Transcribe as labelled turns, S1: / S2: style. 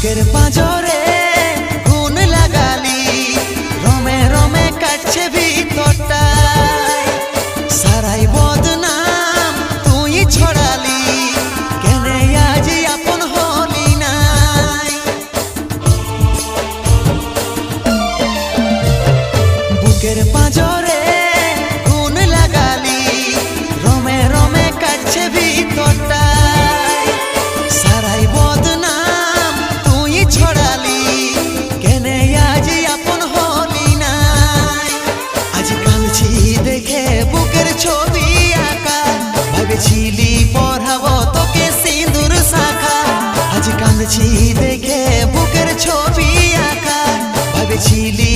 S1: বুকের পাঁজরে গুণ লাগালি, রমে রমে কাটছে ভিতরটায়, সারাই বদনাম তুই ছড়ালি, কেনে আজ আপন হলি নাই। বুকের পাঁজরে গুণ লাগালি, রমে রমে কাটছে ভিতরটায়, সারাই বদনাম তুই ছড়ালি, কেনে আজ আপন হলি নাই। আজ কাঁদছি দেখে বুকের ছবি আঁকা, ভেবেছিলি পড়াবো তোকে সিঁদুর শাখা। আজ কাঁদছি দেখে বুকের ছবি আঁকা, ভেবেছিলি